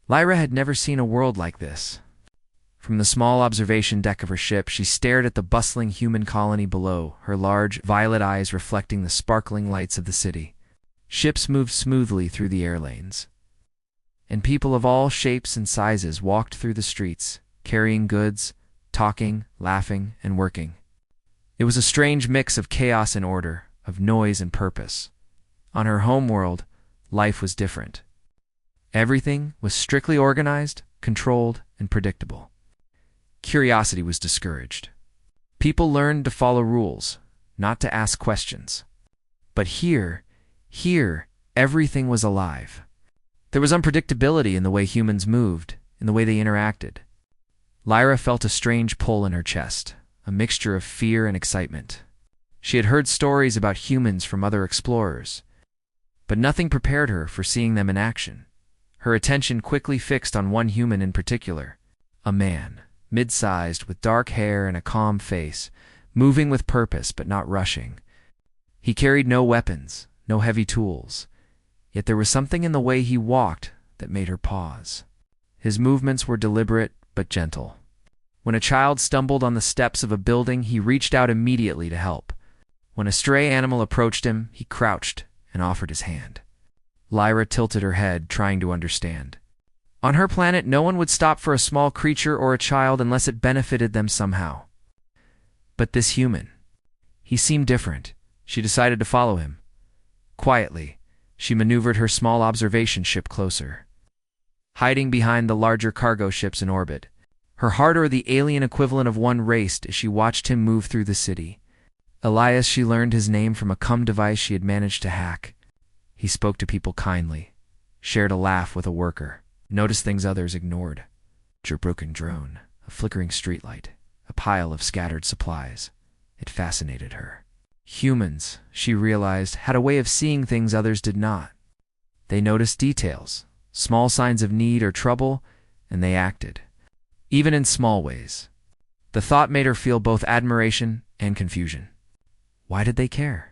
Lyra had never seen a world like this. From the small observation deck of her ship, she stared at the bustling human colony below, her large, violet eyes reflecting the sparkling lights of the city. Ships moved smoothly through the air lanes, and people of all shapes and sizes walked through the streets, carrying goods, talking, laughing, and working. It was a strange mix of chaos and order, of noise and purpose. On her homeworld, life was different. Everything was strictly organized, controlled, and predictable. Curiosity was discouraged. People learned to follow rules, not to ask questions. But here, everything was alive. There was unpredictability in the way humans moved, in the way they interacted. Lyra felt a strange pull in her chest, a mixture of fear and excitement. She had heard stories about humans from other explorers, but nothing prepared her for seeing them in action. Her attention quickly fixed on one human in particular, a man, mid-sized, with dark hair and a calm face, moving with purpose but not rushing. He carried no weapons, no heavy tools, yet there was something in the way he walked that made her pause. His movements were deliberate but gentle. When a child stumbled on the steps of a building, he reached out immediately to help. When a stray animal approached him, he crouched and offered his hand. Lyra tilted her head, trying to understand. On her planet, no one would stop for a small creature or a child unless it benefited them somehow. But this human, he seemed different. She decided to follow him. Quietly, she maneuvered her small observation ship closer, hiding behind the larger cargo ships in orbit. Her heart, or the alien equivalent of one, raced as she watched him move through the city. Elias, she learned his name from a device she had managed to hack. He spoke to people kindly, shared a laugh with a worker, noticed things others ignored. A broken drone, a flickering streetlight, a pile of scattered supplies. It fascinated her. Humans, she realized, had a way of seeing things others did not. They noticed details, small signs of need or trouble, and they acted, even in small ways. The thought made her feel both admiration and confusion. Why did they care?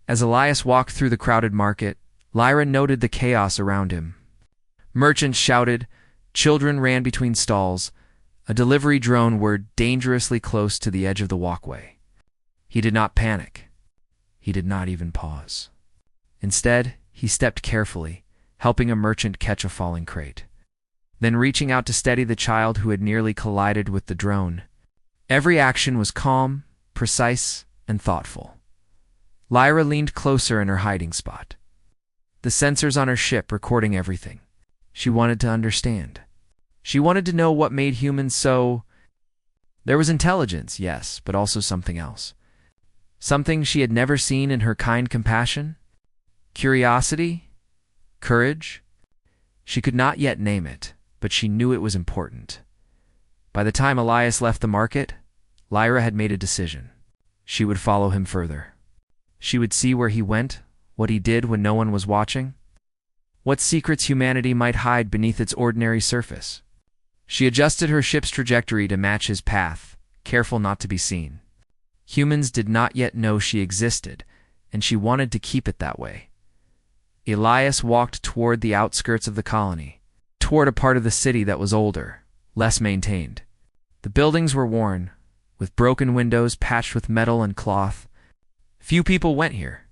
As Elias walked through the crowded market, Lyra noted the chaos around him. Merchants shouted, children ran between stalls, a delivery drone whirred dangerously close to the edge of the walkway. He did not panic. He did not even pause. Instead, he stepped carefully, helping a merchant catch a falling crate, then reaching out to steady the child who had nearly collided with the drone. Every action was calm, precise, and thoughtful. Lyra leaned closer in her hiding spot, the sensors on her ship recording everything. She wanted to understand. She wanted to know what made humans so... There was intelligence, yes, but also something else. Something she had never seen in her kind compassion? Curiosity? Courage? She could not yet name it, but she knew it was important. By the time Elias left the market, Lyra had made a decision. She would follow him further. She would see where he went, what he did when no one was watching, what secrets humanity might hide beneath its ordinary surface. She adjusted her ship's trajectory to match his path, careful not to be seen. Humans did not yet know she existed, and she wanted to keep it that way. Elias walked toward the outskirts of the colony, toward a part of the city that was older, less maintained. The buildings were worn, with broken windows patched with metal and cloth. Few people went here.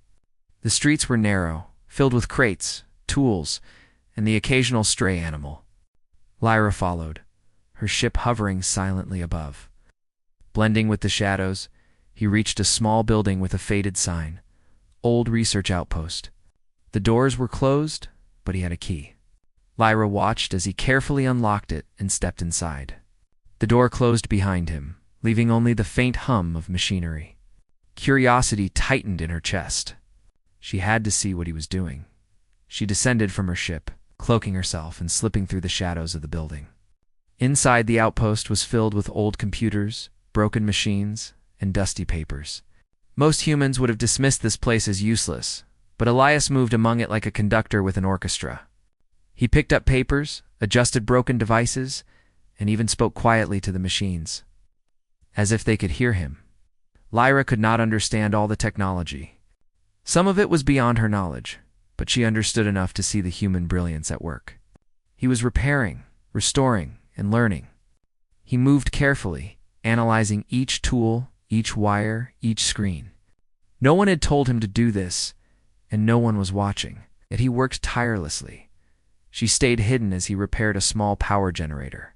The streets were narrow, filled with crates, tools, and the occasional stray animal. Lyra followed, her ship hovering silently above. Blending with the shadows, he reached a small building with a faded sign, Old Research Outpost. The doors were closed, but he had a key. Lyra watched as he carefully unlocked it and stepped inside. The door closed behind him, leaving only the faint hum of machinery. Curiosity tightened in her chest. She had to see what he was doing. She descended from her ship, cloaking herself and slipping through the shadows of the building. Inside, the outpost was filled with old computers, broken machines, and dusty papers. Most humans would have dismissed this place as useless, but Elias moved among it like a conductor with an orchestra. He picked up papers, adjusted broken devices, and even spoke quietly to the machines, as if they could hear him. Lyra could not understand all the technology. Some of it was beyond her knowledge, but she understood enough to see the human brilliance at work. He was repairing, restoring, and learning. He moved carefully, analyzing each tool, each wire, each screen. No one had told him to do this, and no one was watching, yet he worked tirelessly. She stayed hidden as he repaired a small power generator.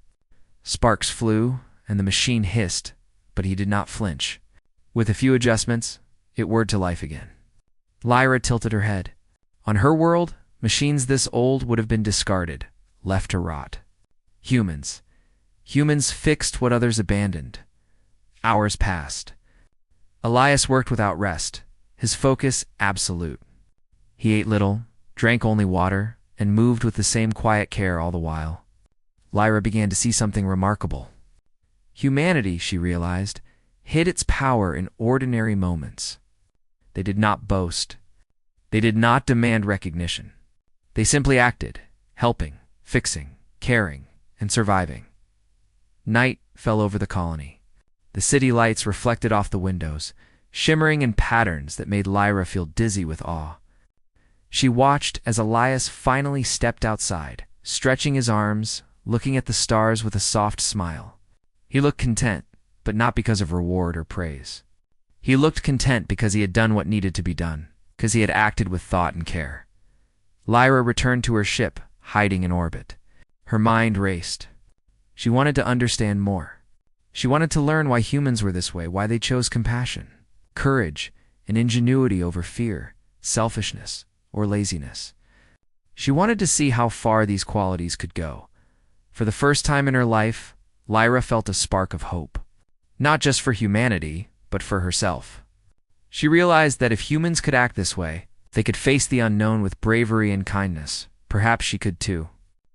Sparks flew, and the machine hissed, but he did not flinch. With a few adjustments, it whirred to life again. Lyra tilted her head. On her world, machines this old would have been discarded, left to rot. Humans. Humans fixed what others abandoned. Hours passed. Elias worked without rest, his focus absolute. He ate little, drank only water, and moved with the same quiet care all the while. Lyra began to see something remarkable. Humanity, she realized, hid its power in ordinary moments. They did not boast. They did not demand recognition. They simply acted, helping, fixing, caring, and surviving. Night fell over the colony. The city lights reflected off the windows, shimmering in patterns that made Lyra feel dizzy with awe. She watched as Elias finally stepped outside, stretching his arms, looking at the stars with a soft smile. He looked content, but not because of reward or praise. He looked content because he had done what needed to be done, because he had acted with thought and care. Lyra returned to her ship, hiding in orbit. Her mind raced. She wanted to understand more. She wanted to learn why humans were this way, why they chose compassion, courage, and ingenuity over fear, selfishness, or laziness. She wanted to see how far these qualities could go. For the first time in her life, Lyra felt a spark of hope. Not just for humanity, but for herself. She realized that if humans could act this way, they could face the unknown with bravery and kindness. Perhaps she could too.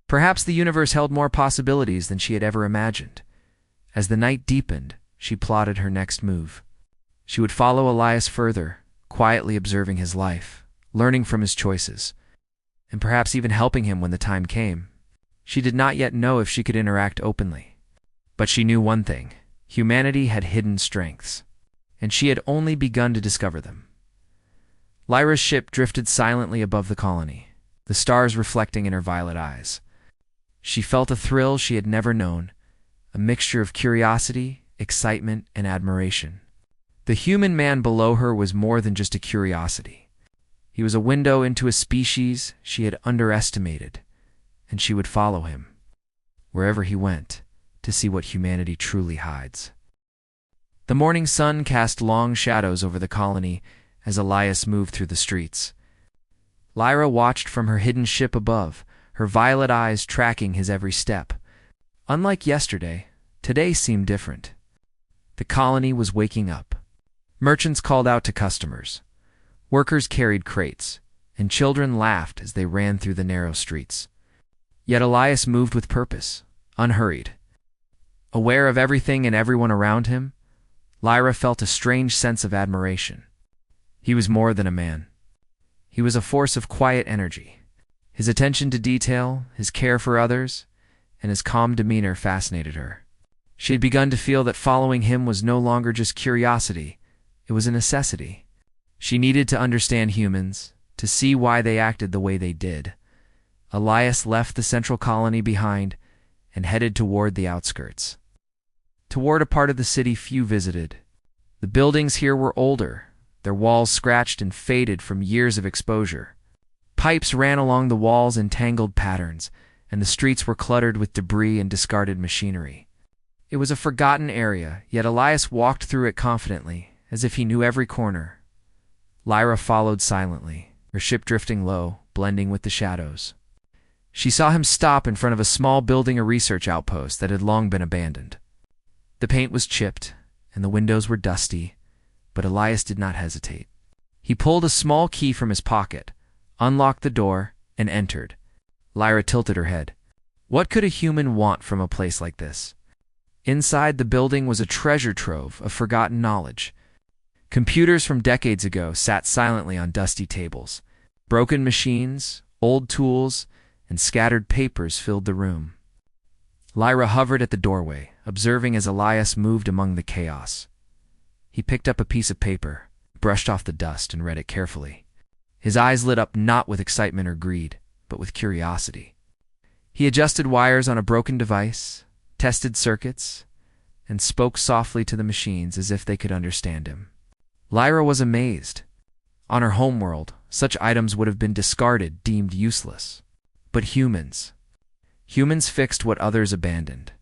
Perhaps the universe held more possibilities than she had ever imagined. As the night deepened, she plotted her next move. She would follow Elias further, quietly observing his life, learning from his choices, and perhaps even helping him when the time came. She did not yet know if she could interact openly. But she knew one thing: humanity had hidden strengths, and she had only begun to discover them. Lyra's ship drifted silently above the colony, the stars reflecting in her violet eyes. She felt a thrill she had never known, a mixture of curiosity, excitement, and admiration. The human man below her was more than just a curiosity. He was a window into a species she had underestimated, and she would follow him, wherever he went, to see what humanity truly hides. The morning sun cast long shadows over the colony as Elias moved through the streets. Lyra watched from her hidden ship above, her violet eyes tracking his every step. Unlike yesterday, today seemed different. The colony was waking up. Merchants called out to customers. Workers carried crates, and children laughed as they ran through the narrow streets. Yet Elias moved with purpose, unhurried. Aware of everything and everyone around him, Lyra felt a strange sense of admiration. He was more than a man. He was a force of quiet energy. His attention to detail, his care for others, and his calm demeanor fascinated her. She had begun to feel that following him was no longer just curiosity, it was a necessity. She needed to understand humans, to see why they acted the way they did. Elias left the central colony behind and headed toward the outskirts. Toward a part of the city few visited. The buildings here were older, their walls scratched and faded from years of exposure. Pipes ran along the walls in tangled patterns, and the streets were cluttered with debris and discarded machinery. It was a forgotten area, yet Elias walked through it confidently, as if he knew every corner. Lyra followed silently, her ship drifting low, blending with the shadows. She saw him stop in front of a small building, a research outpost that had long been abandoned. The paint was chipped, and the windows were dusty, but Elias did not hesitate. He pulled a small key from his pocket, unlocked the door, and entered. Lyra tilted her head. What could a human want from a place like this? Inside the building was a treasure trove of forgotten knowledge. Computers from decades ago sat silently on dusty tables. Broken machines, old tools, and scattered papers filled the room. Lyra hovered at the doorway, observing as Elias moved among the chaos. He picked up a piece of paper, brushed off the dust, and read it carefully. His eyes lit up not with excitement or greed, but with curiosity. He adjusted wires on a broken device, tested circuits, and spoke softly to the machines as if they could understand him. Lyra was amazed. On her homeworld, such items would have been discarded, deemed useless. But humans fixed what others abandoned.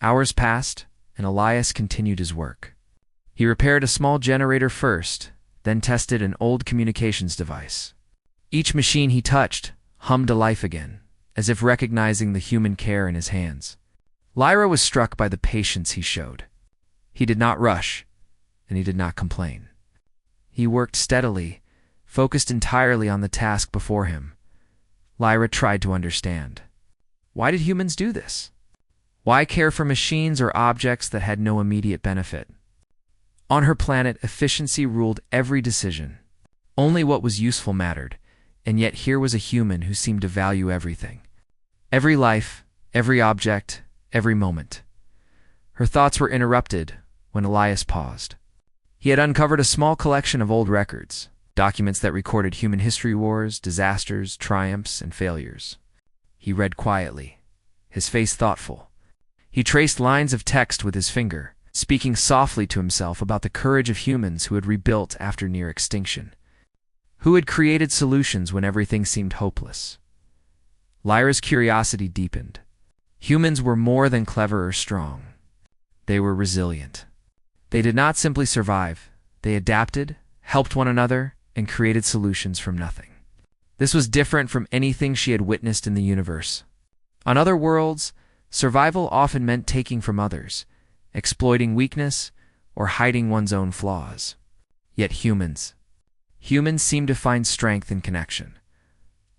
Hours passed, and Elias continued his work. He repaired a small generator first, then tested an old communications device. Each machine he touched hummed to life again, as if recognizing the human care in his hands. Lyra was struck by the patience he showed. He did not rush, and he did not complain. He worked steadily, focused entirely on the task before him. Lyra tried to understand. Why did humans do this? Why care for machines or objects that had no immediate benefit? On her planet, efficiency ruled every decision. Only what was useful mattered, and yet here was a human who seemed to value everything. Every life, every object, every moment. Her thoughts were interrupted when Elias paused. He had uncovered a small collection of old records, documents that recorded human history wars, disasters, triumphs, and failures. He read quietly, his face thoughtful. He traced lines of text with his finger, speaking softly to himself about the courage of humans who had rebuilt after near extinction, who had created solutions when everything seemed hopeless. Lyra's curiosity deepened. Humans were more than clever or strong. They were resilient. They did not simply survive. They adapted, helped one another, and created solutions from nothing. This was different from anything she had witnessed in the universe. On other worlds, survival often meant taking from others, exploiting weakness, or hiding one's own flaws. Yet humans seemed to find strength in connection.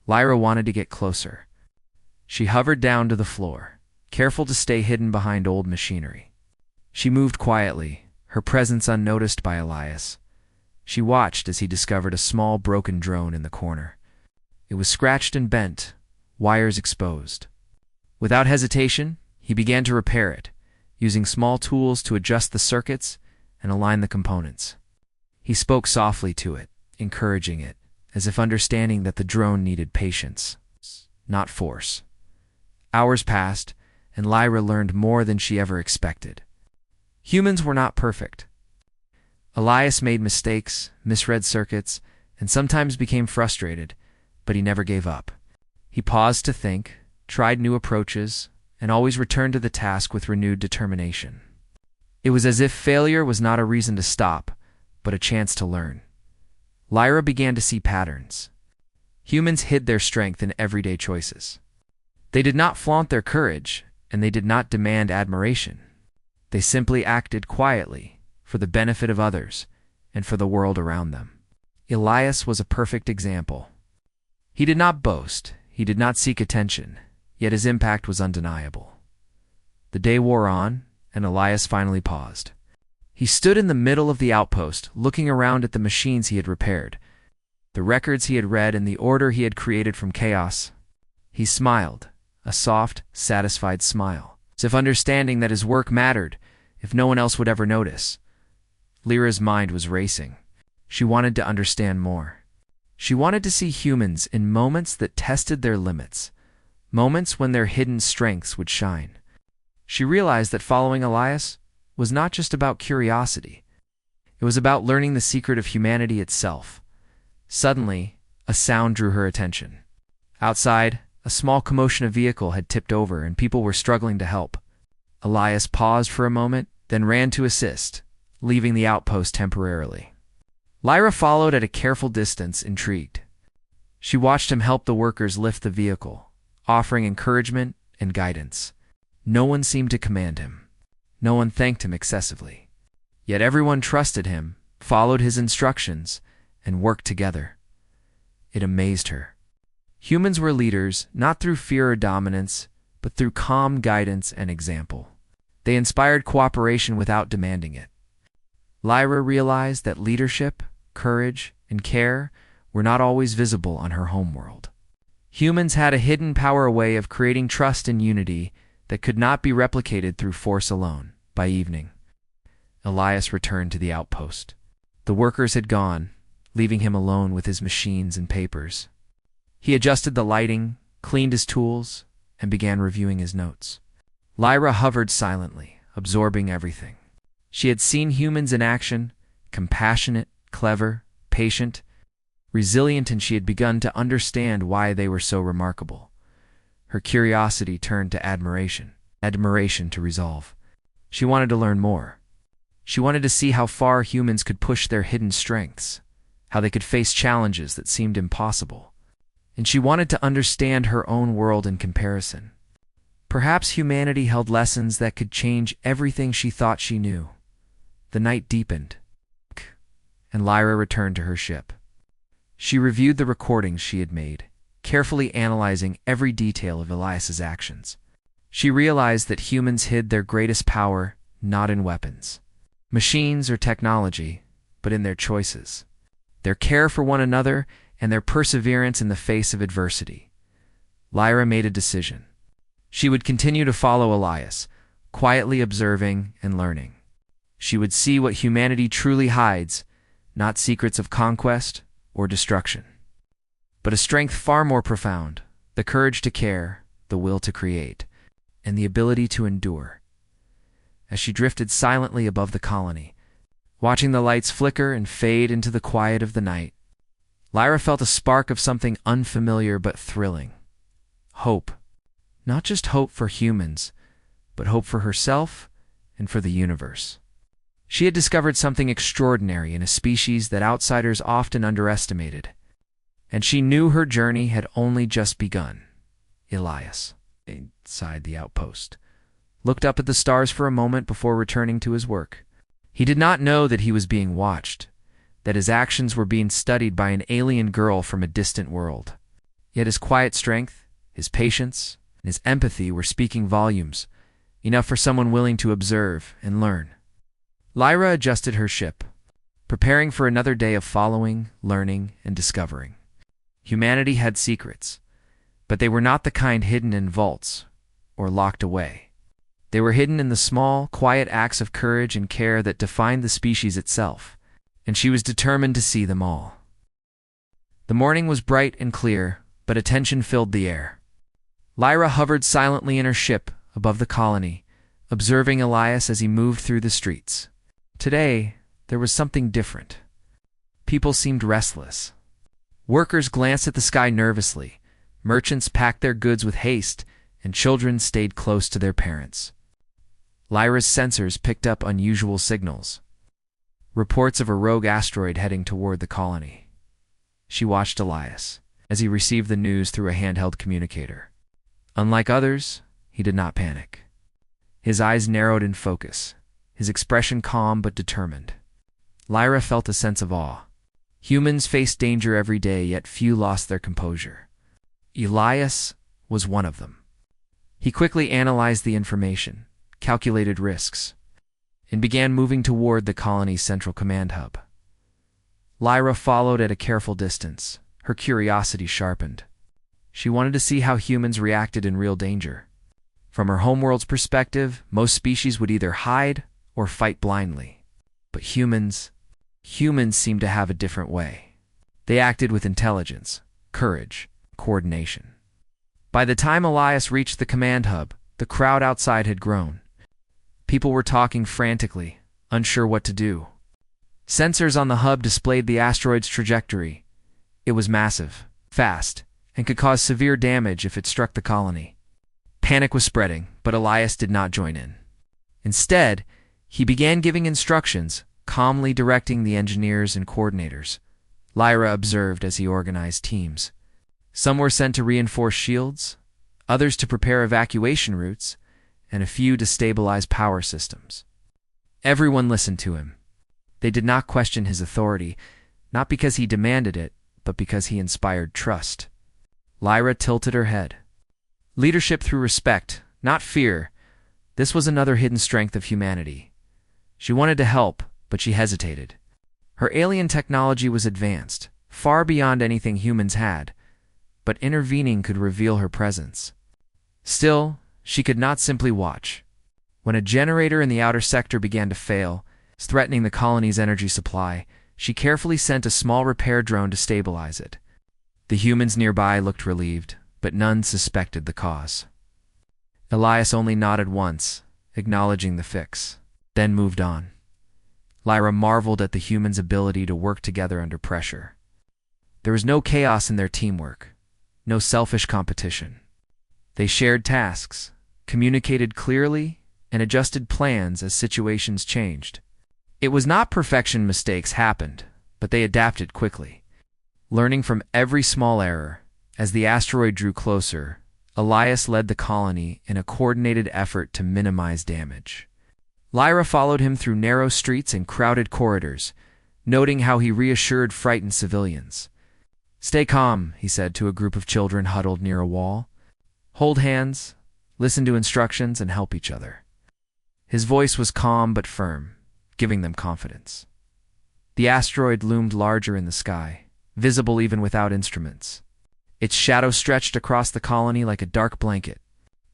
Lyra wanted to get closer. She hovered down to the floor, careful to stay hidden behind old machinery. She moved quietly, her presence unnoticed by Elias. She watched as he discovered a small broken drone in the corner. It was scratched and bent, wires exposed. Without hesitation, he began to repair it, using small tools to adjust the circuits and align the components. He spoke softly to it, encouraging it, as if understanding that the drone needed patience, not force. Hours passed, and Lyra learned more than she ever expected. Humans were not perfect. Elias made mistakes, misread circuits, and sometimes became frustrated, but he never gave up. He paused to think, tried new approaches, and always returned to the task with renewed determination. It was as if failure was not a reason to stop, but a chance to learn. Lyra began to see patterns. Humans hid their strength in everyday choices. They did not flaunt their courage, and they did not demand admiration. They simply acted quietly, for the benefit of others, and for the world around them. Elias was a perfect example. He did not boast, he did not seek attention, yet his impact was undeniable. The day wore on, and Elias finally paused. He stood in the middle of the outpost, looking around at the machines he had repaired, the records he had read, and the order he had created from chaos. He smiled, a soft, satisfied smile, as if understanding that his work mattered, if no one else would ever notice. Lyra's mind was racing. She wanted to understand more. She wanted to see humans in moments that tested their limits, moments when their hidden strengths would shine. She realized that following Elias was not just about curiosity. It was about learning the secret of humanity itself. Suddenly, a sound drew her attention. Outside, a small commotion of vehicle had tipped over and people were struggling to help. Elias paused for a moment, then ran to assist, leaving the outpost temporarily. Lyra followed at a careful distance, intrigued. She watched him help the workers lift the vehicle, offering encouragement and guidance. No one seemed to command him. No one thanked him excessively. Yet everyone trusted him, followed his instructions, and worked together. It amazed her. Humans were leaders, not through fear or dominance, but through calm guidance and example. They inspired cooperation without demanding it. Lyra realized that leadership, courage, and care were not always visible on her homeworld. Humans had a hidden power, a way of creating trust and unity that could not be replicated through force alone. By evening, Elias returned to the outpost. The workers had gone, leaving him alone with his machines and papers. He adjusted the lighting, cleaned his tools, and began reviewing his notes. Lyra hovered silently, absorbing everything. She had seen humans in action, compassionate, clever, patient, resilient, and she had begun to understand why they were so remarkable. Her curiosity turned to admiration to resolve. She wanted to learn more. She wanted to see how far humans could push their hidden strengths, how they could face challenges that seemed impossible. And she wanted to understand her own world in comparison. Perhaps humanity held lessons that could change everything she thought she knew. The night deepened, and Lyra returned to her ship. She reviewed the recordings she had made, carefully analyzing every detail of Elias's actions. She realized that humans hid their greatest power not in weapons, machines, or technology, but in their choices, their care for one another, and their perseverance in the face of adversity. Lyra made a decision. She would continue to follow Elias, quietly observing and learning. She would see what humanity truly hides, not secrets of conquest or destruction, but a strength far more profound, the courage to care, the will to create, and the ability to endure. As she drifted silently above the colony, watching the lights flicker and fade into the quiet of the night, Lyra felt a spark of something unfamiliar but thrilling. Hope. Not just hope for humans, but hope for herself and for the universe. She had discovered something extraordinary in a species that outsiders often underestimated, and she knew her journey had only just begun. Elias, inside the outpost, looked up at the stars for a moment before returning to his work. He did not know that he was being watched, that his actions were being studied by an alien girl from a distant world. Yet his quiet strength, his patience, and his empathy were speaking volumes, enough for someone willing to observe and learn. Lyra adjusted her ship, preparing for another day of following, learning, and discovering. Humanity had secrets, but they were not the kind hidden in vaults or locked away. They were hidden in the small, quiet acts of courage and care that defined the species itself, and she was determined to see them all. The morning was bright and clear, but attention filled the air. Lyra hovered silently in her ship above the colony, observing Elias as he moved through the streets. Today, there was something different. People seemed restless. Workers glanced at the sky nervously, merchants packed their goods with haste, and children stayed close to their parents. Lyra's sensors picked up unusual signals. Reports of a rogue asteroid heading toward the colony. She watched Elias as he received the news through a handheld communicator. Unlike others, he did not panic. His eyes narrowed in focus, his expression calm but determined. Lyra felt a sense of awe. Humans faced danger every day, yet few lost their composure. Elias was one of them. He quickly analyzed the information, calculated risks, and began moving toward the colony's central command hub. Lyra followed at a careful distance, her curiosity sharpened. She wanted to see how humans reacted in real danger. From her homeworld's perspective, most species would either hide or fight blindly. But humans seemed to have a different way. They acted with intelligence, courage, coordination. By the time Elias reached the command hub, the crowd outside had grown. People were talking frantically, unsure what to do. Sensors on the hub displayed the asteroid's trajectory. It was massive, fast, and could cause severe damage if it struck the colony. Panic was spreading, but Elias did not join in. Instead, he began giving instructions, calmly directing the engineers and coordinators. Lyra observed as he organized teams. Some were sent to reinforce shields, others to prepare evacuation routes, and a few to stabilize power systems. Everyone listened to him. They did not question his authority, not because he demanded it, but because he inspired trust. Lyra tilted her head. Leadership through respect, not fear. This was another hidden strength of humanity. She wanted to help, but she hesitated. Her alien technology was advanced, far beyond anything humans had, but intervening could reveal her presence. Still, she could not simply watch. When a generator in the outer sector began to fail, threatening the colony's energy supply, she carefully sent a small repair drone to stabilize it. The humans nearby looked relieved, but none suspected the cause. Elias only nodded once, acknowledging the fix, then moved on. Lyra marveled at the humans' ability to work together under pressure. There was no chaos in their teamwork, no selfish competition. They shared tasks, communicated clearly, and adjusted plans as situations changed. It was not perfection. Mistakes happened, but they adapted quickly. Learning from every small error, as the asteroid drew closer, Elias led the colony in a coordinated effort to minimize damage. Lyra followed him through narrow streets and crowded corridors, noting how he reassured frightened civilians. "Stay calm," he said to a group of children huddled near a wall. "Hold hands, listen to instructions, and help each other." His voice was calm but firm, giving them confidence. The asteroid loomed larger in the sky, visible even without instruments. Its shadow stretched across the colony like a dark blanket.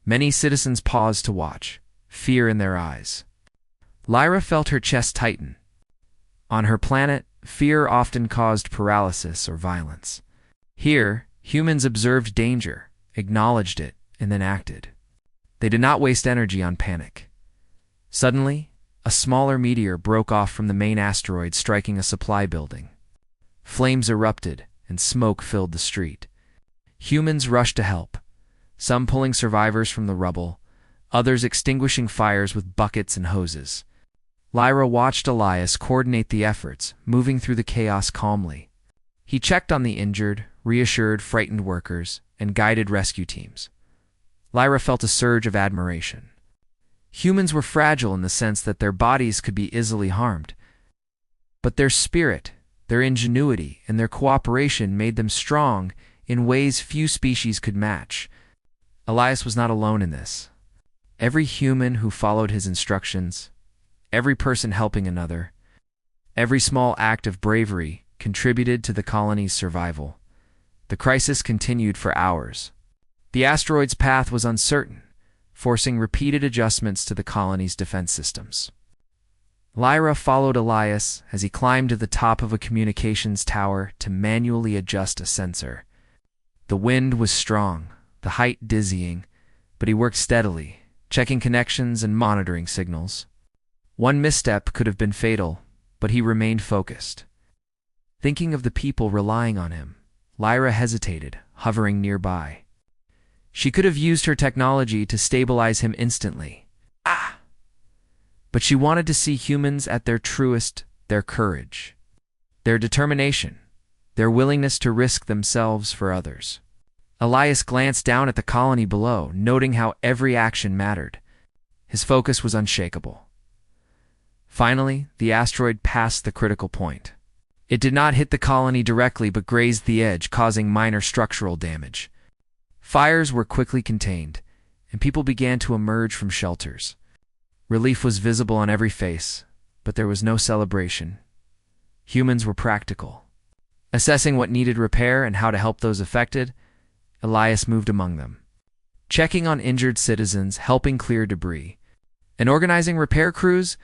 Many citizens paused to watch, fear in their eyes. Lyra felt her chest tighten. On her planet, fear often caused paralysis or violence. Here, humans observed danger, acknowledged it, and then acted. They did not waste energy on panic. Suddenly, a smaller meteor broke off from the main asteroid, striking a supply building. Flames erupted, and smoke filled the street. Humans rushed to help, some pulling survivors from the rubble, others extinguishing fires with buckets and hoses. Lyra watched Elias coordinate the efforts, moving through the chaos calmly. He checked on the injured, reassured frightened workers, and guided rescue teams. Lyra felt a surge of admiration. Humans were fragile in the sense that their bodies could be easily harmed. But their spirit, their ingenuity, and their cooperation made them strong in ways few species could match. Elias was not alone in this. Every human who followed his instructions, every person helping another, every small act of bravery contributed to the colony's survival. The crisis continued for hours. The asteroid's path was uncertain, forcing repeated adjustments to the colony's defense systems. Lyra followed Elias as he climbed to the top of a communications tower to manually adjust a sensor. The wind was strong, the height dizzying, but he worked steadily, checking connections and monitoring signals. One misstep could have been fatal, but he remained focused. Thinking of the people relying on him, Lyra hesitated, hovering nearby. She could have used her technology to stabilize him instantly. But she wanted to see humans at their truest, their courage, their determination, their willingness to risk themselves for others. Elias glanced down at the colony below, noting how every action mattered. His focus was unshakable. Finally, the asteroid passed the critical point. It did not hit the colony directly but grazed the edge, causing minor structural damage. Fires were quickly contained, and people began to emerge from shelters. Relief was visible on every face, but there was no celebration. Humans were practical. Assessing what needed repair and how to help those affected, Elias moved among them, checking on injured citizens, helping clear debris, and organizing repair crews.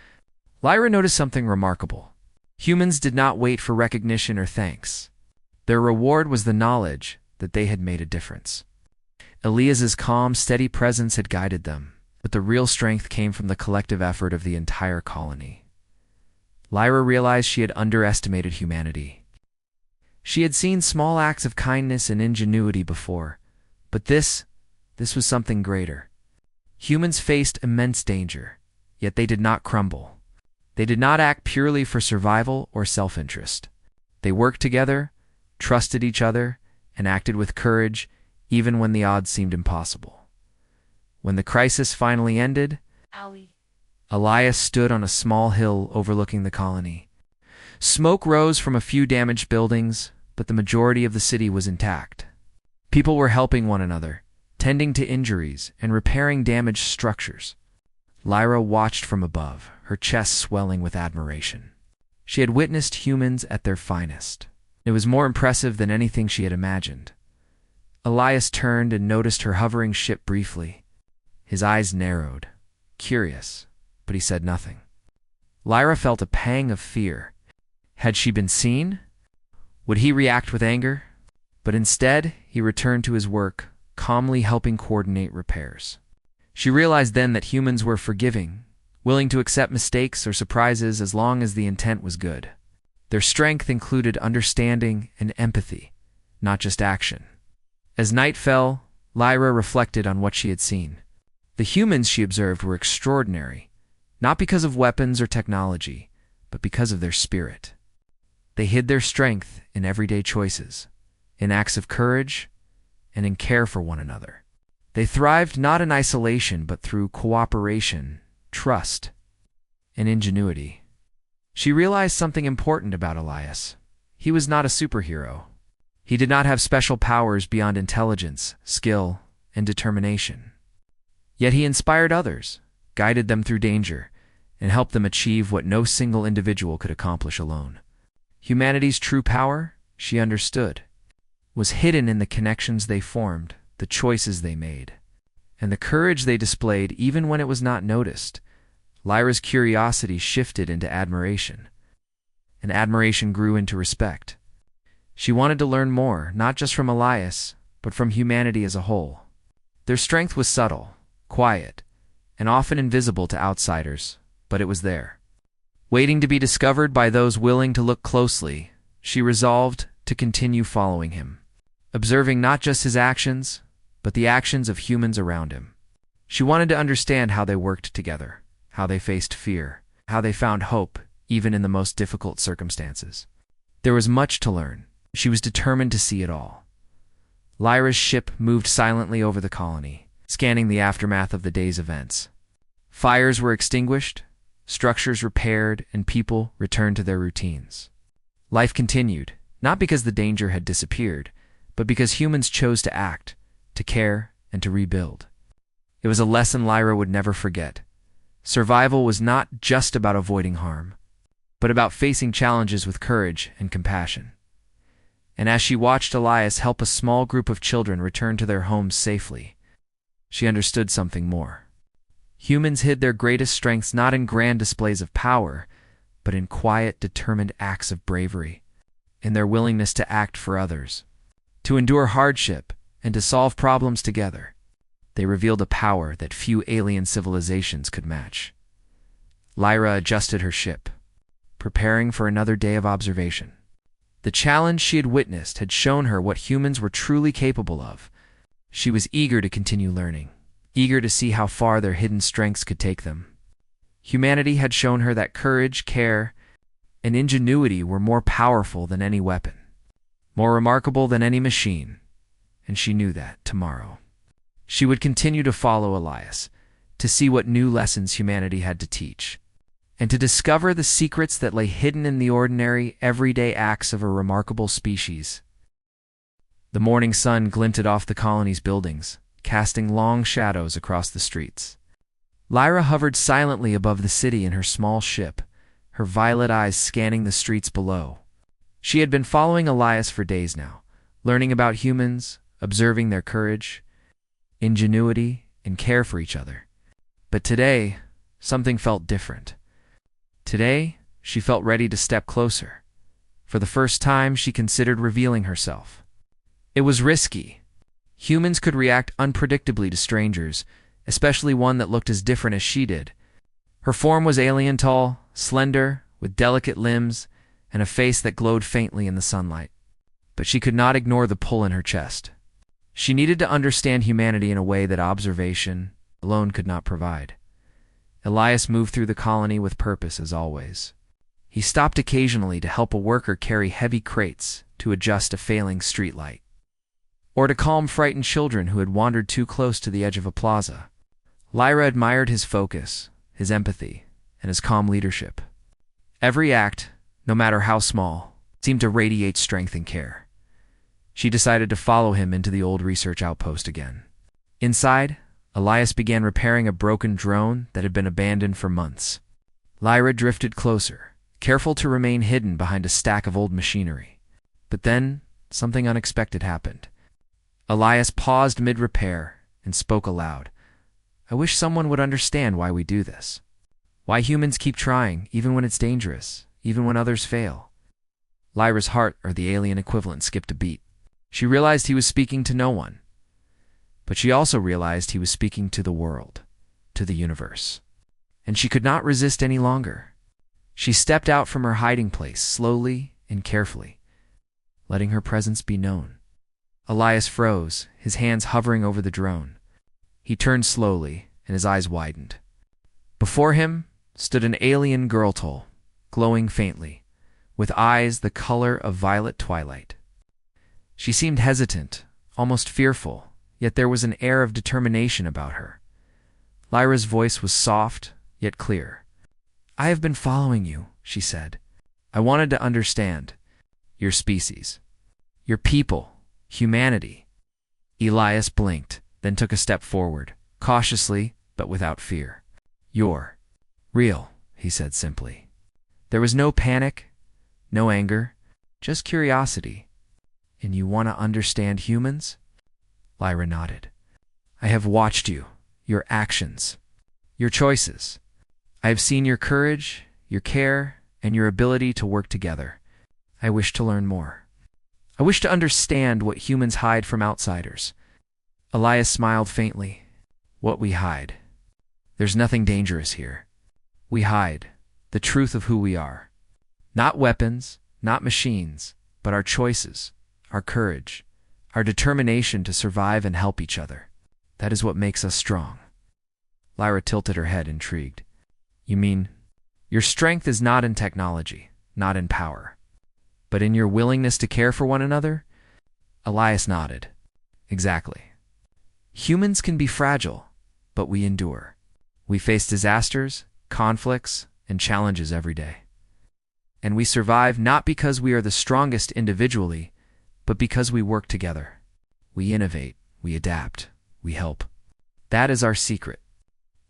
Lyra noticed something remarkable. Humans did not wait for recognition or thanks. Their reward was the knowledge that they had made a difference. Elias's calm, steady presence had guided them, but the real strength came from the collective effort of the entire colony. Lyra realized she had underestimated humanity. She had seen small acts of kindness and ingenuity before, but this was something greater. Humans faced immense danger, yet they did not crumble. They did not act purely for survival or self-interest. They worked together, trusted each other, and acted with courage even when the odds seemed impossible. When the crisis finally ended, Elias stood on a small hill overlooking the colony. Smoke rose from a few damaged buildings, but the majority of the city was intact. People were helping one another, tending to injuries, and repairing damaged structures. Lyra watched from above, her chest swelling with admiration. She had witnessed humans at their finest. It was more impressive than anything she had imagined. Elias turned and noticed her hovering ship briefly. His eyes narrowed, curious, but he said nothing. Lyra felt a pang of fear. Had she been seen? Would he react with anger? But instead, he returned to his work, calmly helping coordinate repairs. She realized then that humans were forgiving, willing to accept mistakes or surprises as long as the intent was good. Their strength included understanding and empathy, not just action. As night fell, Lyra reflected on what she had seen. The humans she observed were extraordinary, not because of weapons or technology, but because of their spirit. They hid their strength in everyday choices, in acts of courage, and in care for one another. They thrived not in isolation, but through cooperation, trust, and ingenuity. She realized something important about Elias. He was not a superhero. He did not have special powers beyond intelligence, skill, and determination. Yet he inspired others, guided them through danger, and helped them achieve what no single individual could accomplish alone. Humanity's true power, she understood, was hidden in the connections they formed, the choices they made, and the courage they displayed even when it was not noticed. Lyra's curiosity shifted into admiration, and admiration grew into respect. She wanted to learn more, not just from Elias, but from humanity as a whole. Their strength was subtle, quiet, and often invisible to outsiders, but it was there. Waiting to be discovered by those willing to look closely, she resolved to continue following him, observing not just his actions, but the actions of humans around him. She wanted to understand how they worked together, how they faced fear, how they found hope, even in the most difficult circumstances. There was much to learn. She was determined to see it all. Lyra's ship moved silently over the colony, scanning the aftermath of the day's events. Fires were extinguished, structures repaired, and people returned to their routines. Life continued, not because the danger had disappeared, but because humans chose to act, to care, and to rebuild. It was a lesson Lyra would never forget. Survival was not just about avoiding harm, but about facing challenges with courage and compassion. And as she watched Elias help a small group of children return to their homes safely, she understood something more. Humans hid their greatest strengths not in grand displays of power, but in quiet, determined acts of bravery, in their willingness to act for others, to endure hardship, and to solve problems together. They revealed a power that few alien civilizations could match. Lyra adjusted her ship, preparing for another day of observation. The challenge she had witnessed had shown her what humans were truly capable of. She was eager to continue learning, eager to see how far their hidden strengths could take them. Humanity had shown her that courage, care, and ingenuity were more powerful than any weapon, more remarkable than any machine, and she knew that tomorrow she would continue to follow Elias, to see what new lessons humanity had to teach, and to discover the secrets that lay hidden in the ordinary, everyday acts of a remarkable species. The morning sun glinted off the colony's buildings, casting long shadows across the streets. Lyra hovered silently above the city in her small ship, her violet eyes scanning the streets below. She had been following Elias for days now, learning about humans, observing their courage, ingenuity, and care for each other. But today, something felt different. Today, she felt ready to step closer. For the first time, she considered revealing herself. It was risky. Humans could react unpredictably to strangers, especially one that looked as different as she did. Her form was alien tall, slender, with delicate limbs, and a face that glowed faintly in the sunlight. But she could not ignore the pull in her chest. She needed to understand humanity in a way that observation alone could not provide. Elias moved through the colony with purpose, as always. He stopped occasionally to help a worker carry heavy crates to adjust a failing streetlight, or to calm frightened children who had wandered too close to the edge of a plaza. Lyra admired his focus, his empathy, and his calm leadership. Every act, no matter how small, seemed to radiate strength and care. She decided to follow him into the old research outpost again. Inside, Elias began repairing a broken drone that had been abandoned for months. Lyra drifted closer, careful to remain hidden behind a stack of old machinery. But then, something unexpected happened. Elias paused mid-repair and spoke aloud. "I wish someone would understand why we do this. Why humans keep trying, even when it's dangerous, even when others fail." Lyra's heart, or the alien equivalent, skipped a beat. She realized he was speaking to no one. But she also realized he was speaking to the world. to the universe. And she could not resist any longer. She stepped out from her hiding place slowly and carefully, letting her presence be known. Elias froze, his hands hovering over the drone. He turned slowly, and his eyes widened. Before him stood an alien girl-toll, glowing faintly, with eyes the color of violet twilight. She seemed hesitant, almost fearful, yet there was an air of determination about her. Lyra's voice was soft, yet clear. "I have been following you," she said. "I wanted to understand your species, your people, humanity." Elias blinked, then took a step forward, cautiously but without fear. "You're real," he said simply. There was no panic, no anger, just curiosity. "And you want to understand humans?" Lyra nodded. "I have watched you, your actions, your choices. I have seen your courage, your care, and your ability to work together. I wish to learn more. I wish to understand what humans hide from outsiders." Elias smiled faintly. "What we hide. There's nothing dangerous here. We hide the truth of who we are. Not weapons, not machines, but our choices, our courage, our determination to survive and help each other. That is what makes us strong." Lyra tilted her head, intrigued. "You mean, your strength is not in technology, not in power, but in your willingness to care for one another?" Elias nodded. "Exactly. Humans can be fragile, but we endure. We face disasters, conflicts, and challenges every day. And we survive not because we are the strongest individually, but because we work together. We innovate, we adapt, we help. That is our secret.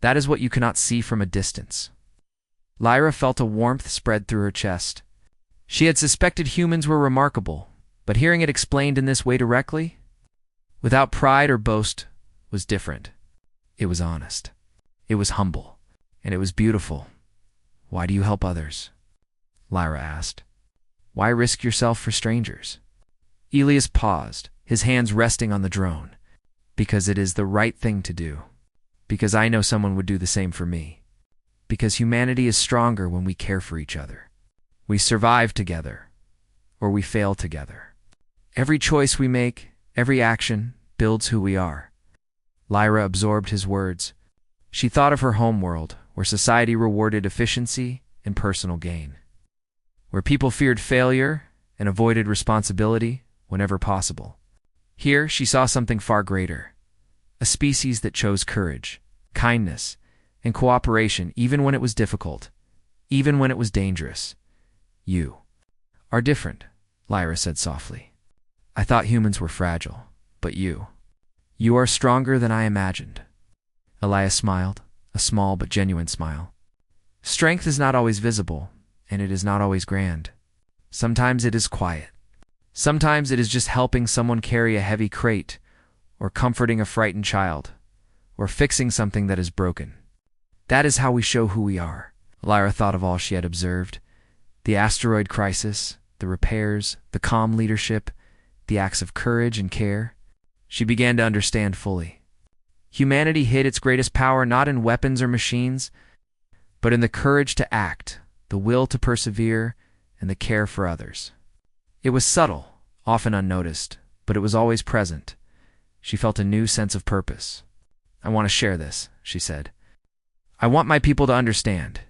That is what you cannot see from a distance." Lyra felt a warmth spread through her chest. She had suspected humans were remarkable, but hearing it explained in this way directly, without pride or boast, was different. It was honest. It was humble. And it was beautiful. "Why do you help others?" Lyra asked. "Why risk yourself for strangers?" Elias paused, his hands resting on the drone. "Because it is the right thing to do. Because I know someone would do the same for me. Because humanity is stronger when we care for each other. We survive together, or we fail together. Every choice we make, every action, builds who we are." Lyra absorbed his words. She thought of her homeworld, where society rewarded efficiency and personal gain, where people feared failure and avoided responsibility whenever possible. Here she saw something far greater, a species that chose courage, kindness, and cooperation even when it was difficult, even when it was dangerous. "You are different," Lyra said softly. "I thought humans were fragile, but you are stronger than I imagined." Elias smiled, a small but genuine smile. "Strength is not always visible, and it is not always grand. Sometimes it is quiet. Sometimes it is just helping someone carry a heavy crate, or comforting a frightened child, or fixing something that is broken. That is how we show who we are." Lyra thought of all she had observed: the asteroid crisis, the repairs, the calm leadership, the acts of courage and care. She began to understand fully. Humanity hid its greatest power not in weapons or machines, but in the courage to act, the will to persevere, and the care for others. It was subtle, often unnoticed, but it was always present. She felt a new sense of purpose. "I want to share this," she said. "I want my people to understand.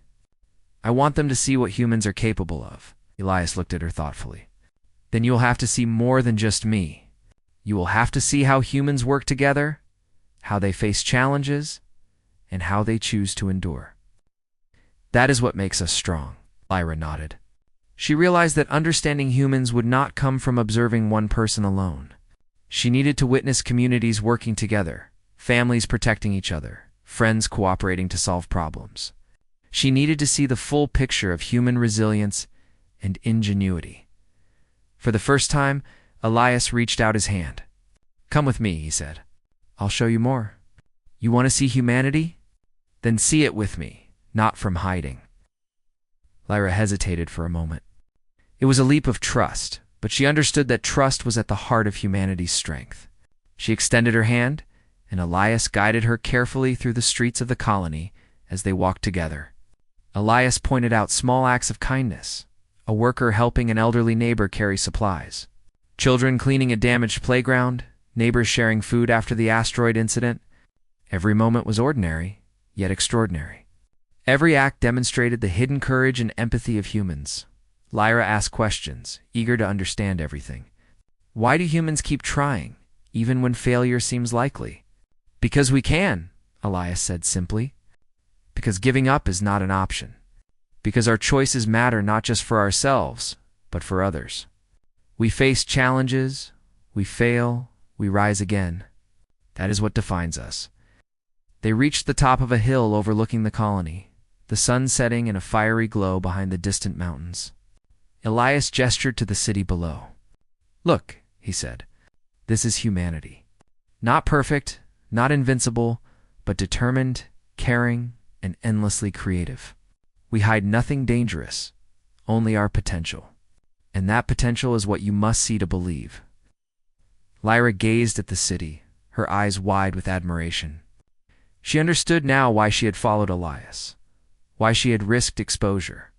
I want them to see what humans are capable of." Elias looked at her thoughtfully. "Then you will have to see more than just me. You will have to see how humans work together, how they face challenges, and how they choose to endure. That is what makes us strong." Lyra nodded. She realized that understanding humans would not come from observing one person alone. She needed to witness communities working together, families protecting each other, friends cooperating to solve problems. She needed to see the full picture of human resilience and ingenuity. For the first time, Elias reached out his hand. "Come with me," he said. "I'll show you more. You want to see humanity? Then see it with me, not from hiding." Lyra hesitated for a moment. It was a leap of trust, but she understood that trust was at the heart of humanity's strength. She extended her hand, and Elias guided her carefully through the streets of the colony as they walked together. Elias pointed out small acts of kindness, a worker helping an elderly neighbor carry supplies, children cleaning a damaged playground, neighbors sharing food after the asteroid incident. Every moment was ordinary, yet extraordinary. Every act demonstrated the hidden courage and empathy of humans. Lyra asked questions, eager to understand everything. Why do humans keep trying, even when failure seems likely? Because we can, Elias said simply. Because giving up is not an option. Because our choices matter not just for ourselves, but for others. We face challenges, we fail, we rise again. That is what defines us. They reached the top of a hill overlooking the colony, the sun setting in a fiery glow behind the distant mountains. Elias gestured to the city below. Look, he said, this is humanity. Not perfect, not invincible, but determined, caring, and endlessly creative. We hide nothing dangerous, only our potential. And that potential is what you must see to believe. Lyra gazed at the city, her eyes wide with admiration. She understood now why she had followed Elias, why she had risked exposure.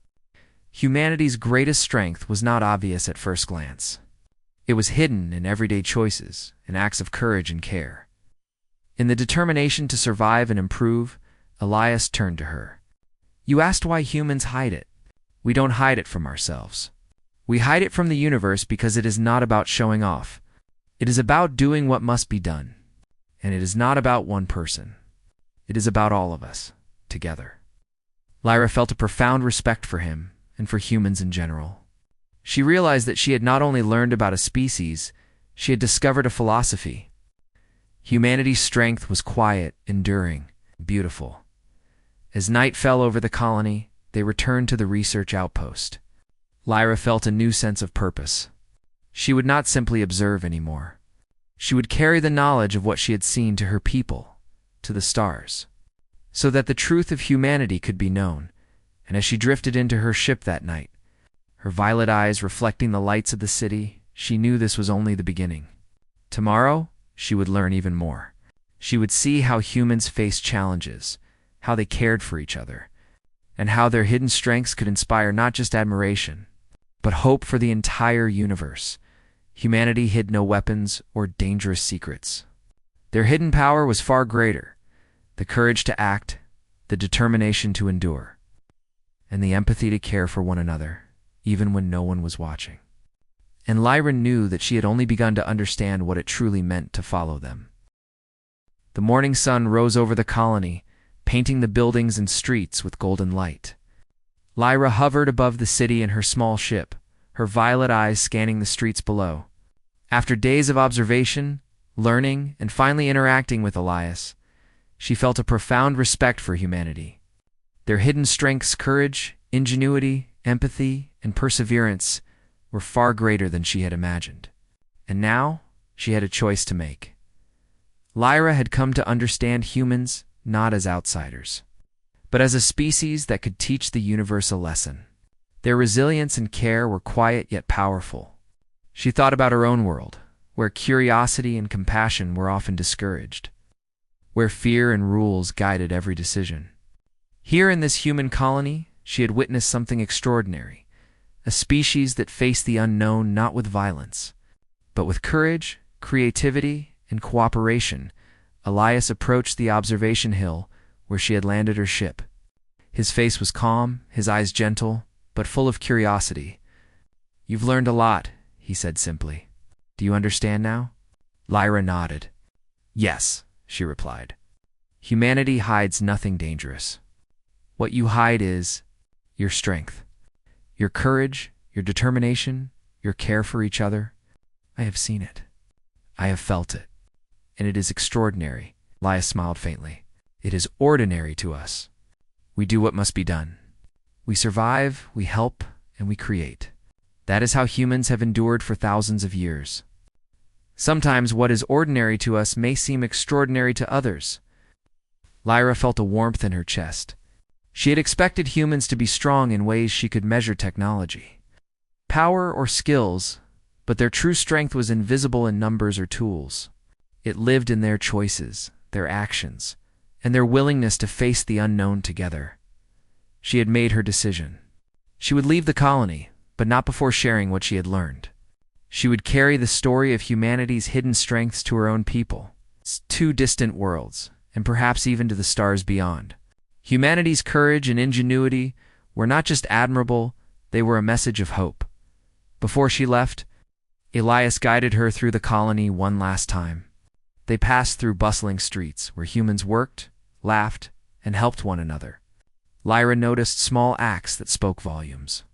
Humanity's greatest strength was not obvious at first glance. It was hidden in everyday choices and acts of courage and care. In the determination to survive and improve, Elias turned to her. You asked why humans hide it. We don't hide it from ourselves. We hide it from the universe because it is not about showing off. It is about doing what must be done. And it is not about one person. It is about all of us, together. Lyra felt a profound respect for him and for humans in general. She realized that she had not only learned about a species, she had discovered a philosophy. Humanity's strength was quiet, enduring, beautiful. As night fell over the colony, they returned to the research outpost. Lyra felt a new sense of purpose. She would not simply observe anymore. She would carry the knowledge of what she had seen to her people, to the stars, so that the truth of humanity could be known. And as she drifted into her ship that night, her violet eyes reflecting the lights of the city, she knew this was only the beginning. Tomorrow, she would learn even more. She would see how humans face challenges, how they cared for each other, and how their hidden strengths could inspire not just admiration, but hope for the entire universe. Humanity hid no weapons or dangerous secrets. Their hidden power was far greater: the courage to act, the determination to endure, and the empathy to care for one another, even when no one was watching. And Lyra knew that she had only begun to understand what it truly meant to follow them. The morning sun rose over the colony, painting the buildings and streets with golden light. Lyra hovered above the city in her small ship, her violet eyes scanning the streets below. After days of observation, learning, and finally interacting with Elias, she felt a profound respect for humanity. Their hidden strengths, courage, ingenuity, empathy, and perseverance were far greater than she had imagined. And now, she had a choice to make. Lyra had come to understand humans not as outsiders, but as a species that could teach the universe a lesson. Their resilience and care were quiet yet powerful. She thought about her own world, where curiosity and compassion were often discouraged, where fear and rules guided every decision. Here in this human colony, she had witnessed something extraordinary, a species that faced the unknown not with violence, but with courage, creativity, and cooperation. Elias approached the observation hill where she had landed her ship. His face was calm, his eyes gentle, but full of curiosity. You've learned a lot, he said simply. Do you understand now? Lyra nodded. Yes, she replied. Humanity hides nothing dangerous. What you hide is your strength, your courage, your determination, your care for each other. I have seen it. I have felt it. And it is extraordinary. Elias smiled faintly. It is ordinary to us. We do what must be done. We survive, we help, and we create. That is how humans have endured for thousands of years. Sometimes what is ordinary to us may seem extraordinary to others. Lyra felt a warmth in her chest. She had expected humans to be strong in ways she could measure technology, power, or skills, but their true strength was invisible in numbers or tools. It lived in their choices, their actions, and their willingness to face the unknown together. She had made her decision. She would leave the colony, but not before sharing what she had learned. She would carry the story of humanity's hidden strengths to her own people, to distant worlds, and perhaps even to the stars beyond. Humanity's courage and ingenuity were not just admirable, they were a message of hope. Before she left, Elias guided her through the colony one last time. They passed through bustling streets where humans worked, laughed, and helped one another. Lyra noticed small acts that spoke volumes.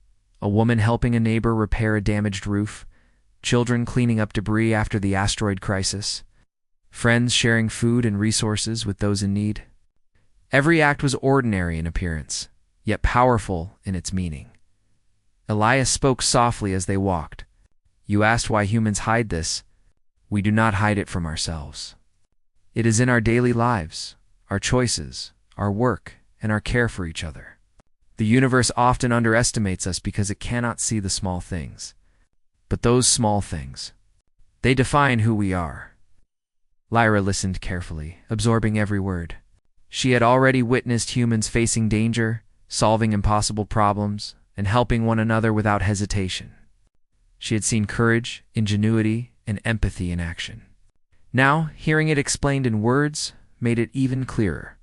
A woman helping a neighbor repair a damaged roof, children cleaning up debris after the asteroid crisis, friends sharing food and resources with those in need. Every act was ordinary in appearance, yet powerful in its meaning. Elias spoke softly as they walked. "You asked why humans hide this. We do not hide it from ourselves. It is in our daily lives, our choices, our work, and our care for each other. The universe often underestimates us because it cannot see the small things. But those small things, they define who we are." Lyra listened carefully, absorbing every word. She had already witnessed humans facing danger, solving impossible problems, and helping one another without hesitation. She had seen courage, ingenuity, and empathy in action. Now, hearing it explained in words made it even clearer.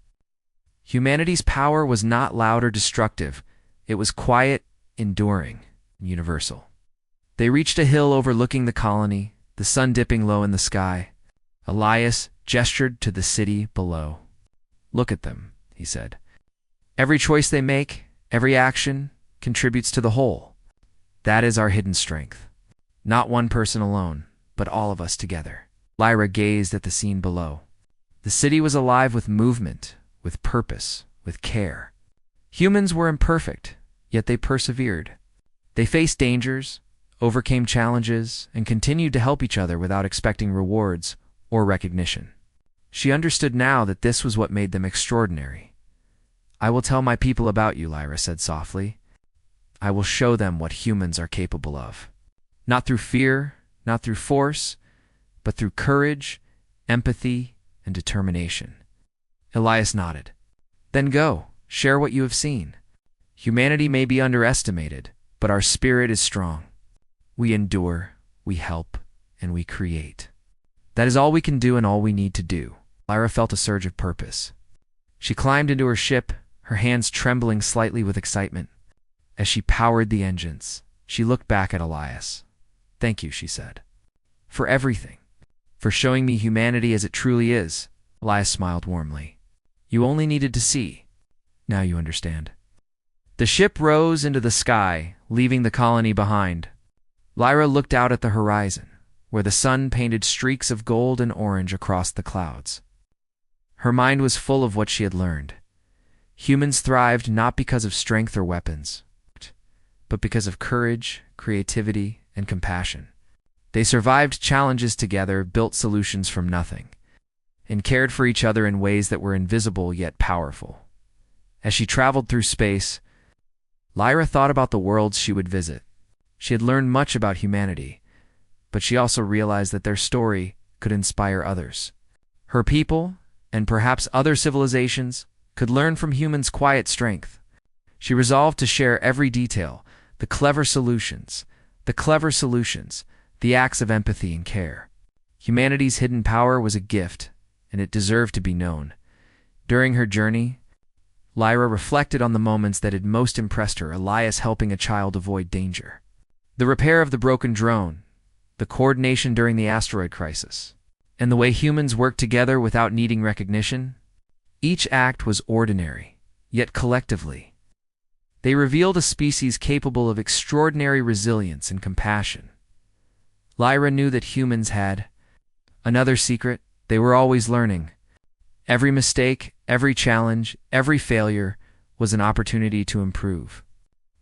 Humanity's power was not loud or destructive. It was quiet, enduring, and universal. They reached a hill overlooking the colony, the sun dipping low in the sky. Elias gestured to the city below. "Look at them," he said. "Every choice they make, every action, contributes to the whole. That is our hidden strength. Not one person alone, but all of us together." Lyra gazed at the scene below. The city was alive with movement, with purpose, with care. Humans were imperfect, yet they persevered. They faced dangers, overcame challenges, and continued to help each other without expecting rewards or recognition. She understood now that this was what made them extraordinary. "I will tell my people about you," Lyra said softly. "I will show them what humans are capable of. Not through fear, not through force, but through courage, empathy, and determination." Elias nodded. "Then go, share what you have seen. Humanity may be underestimated, but our spirit is strong. We endure, we help, and we create. That is all we can do and all we need to do." Lyra felt a surge of purpose. She climbed into her ship, her hands trembling slightly with excitement. As she powered the engines, she looked back at Elias. "Thank you," she said. "For everything. For showing me humanity as it truly is." Elias smiled warmly. "You only needed to see. Now you understand." The ship rose into the sky, leaving the colony behind. Lyra looked out at the horizon, where the sun painted streaks of gold and orange across the clouds. Her mind was full of what she had learned. Humans thrived not because of strength or weapons, but because of courage, creativity, and compassion. They survived challenges together, built solutions from nothing, and cared for each other in ways that were invisible yet powerful. As she traveled through space, Lyra thought about the worlds she would visit. She had learned much about humanity, but she also realized that their story could inspire others. Her people, and perhaps other civilizations, could learn from humans' quiet strength. She resolved to share every detail, the clever solutions, the acts of empathy and care. Humanity's hidden power was a gift, and it deserved to be known. During her journey, Lyra reflected on the moments that had most impressed her: Elias helping a child avoid danger, the repair of the broken drone, the coordination during the asteroid crisis, and the way humans worked together without needing recognition. Each act was ordinary, yet collectively, they revealed a species capable of extraordinary resilience and compassion. Lyra knew that humans had another secret: they were always learning. Every mistake, every challenge, every failure was an opportunity to improve.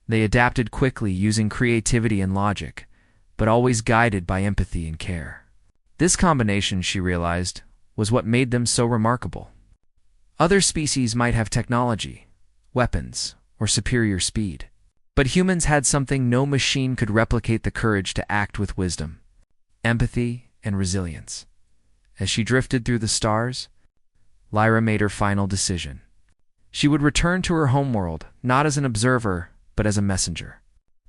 They adapted quickly, using creativity and logic, but always guided by empathy and care. This combination, she realized, was what made them so remarkable. Other species might have technology, weapons, or superior speed, but humans had something no machine could replicate: the courage to act with wisdom, empathy, and resilience. As she drifted through the stars, Lyra made her final decision. She would return to her homeworld, not as an observer, but as a messenger.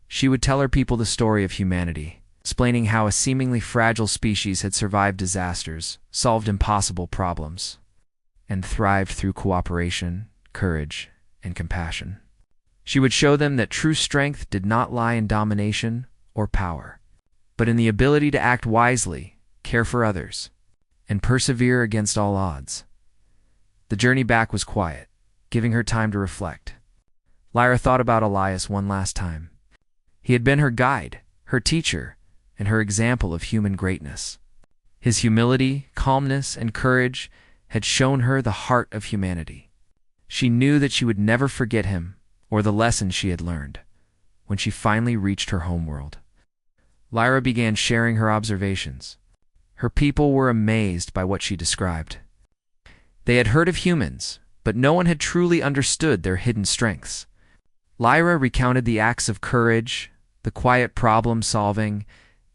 She would tell her people the story of humanity, explaining how a seemingly fragile species had survived disasters, solved impossible problems, and thrived through cooperation, courage, and compassion. She would show them that true strength did not lie in domination or power, but in the ability to act wisely, care for others, and persevere against all odds. The journey back was quiet, giving her time to reflect. Lyra thought about Elias one last time. He had been her guide, her teacher, and her example of human greatness. His humility, calmness, and courage had shown her the heart of humanity. She knew that she would never forget him or the lessons she had learned when she finally reached her homeworld. Lyra began sharing her observations. Her people were amazed by what she described. They had heard of humans, but no one had truly understood their hidden strengths. Lyra recounted the acts of courage, the quiet problem-solving,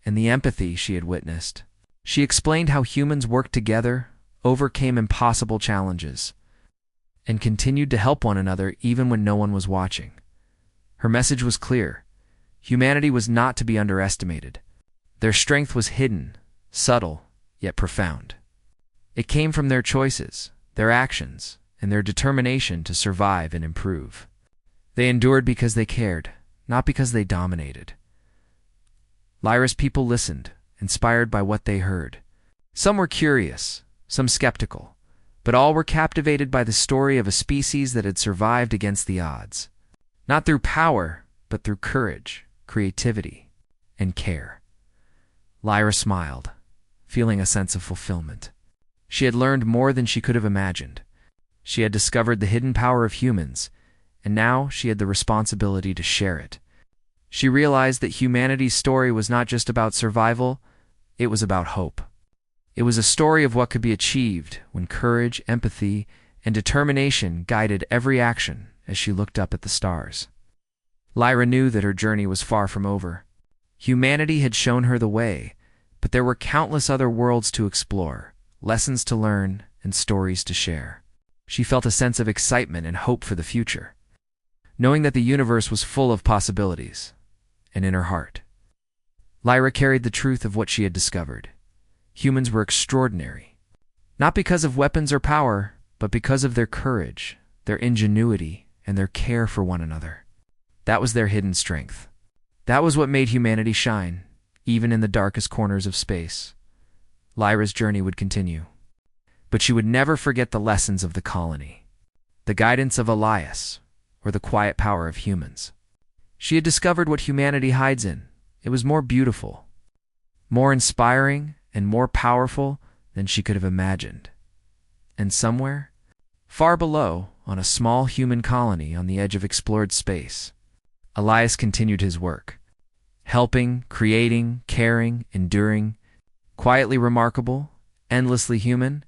and the empathy she had witnessed. She explained how humans worked together, overcame impossible challenges, and continued to help one another even when no one was watching. Her message was clear. Humanity was not to be underestimated. Their strength was hidden, subtle, yet profound. It came from their choices, their actions, and their determination to survive and improve. They endured because they cared, not because they dominated. Lyra's people listened, inspired by what they heard. Some were curious, some skeptical, but all were captivated by the story of a species that had survived against the odds, not through power, but through courage, creativity, and care. Lyra smiled, feeling a sense of fulfillment. She had learned more than she could have imagined. She had discovered the hidden power of humans, and now she had the responsibility to share it. She realized that humanity's story was not just about survival, it was about hope. It was a story of what could be achieved when courage, empathy, and determination guided every action as she looked up at the stars. Lyra knew that her journey was far from over. Humanity had shown her the way, but there were countless other worlds to explore, lessons to learn, and stories to share. She felt a sense of excitement and hope for the future, knowing that the universe was full of possibilities, and in her heart, Lyra carried the truth of what she had discovered. Humans were extraordinary, not because of weapons or power, but because of their courage, their ingenuity, and their care for one another. That was their hidden strength. That was what made humanity shine, even in the darkest corners of space. Lyra's journey would continue, but she would never forget the lessons of the colony, the guidance of Elias, or the quiet power of humans. She had discovered what humanity hides in. It was more beautiful, more inspiring, and more powerful than she could have imagined. And somewhere, far below, on a small human colony on the edge of explored space, Elias continued his work, helping, creating, caring, enduring, quietly remarkable, endlessly human,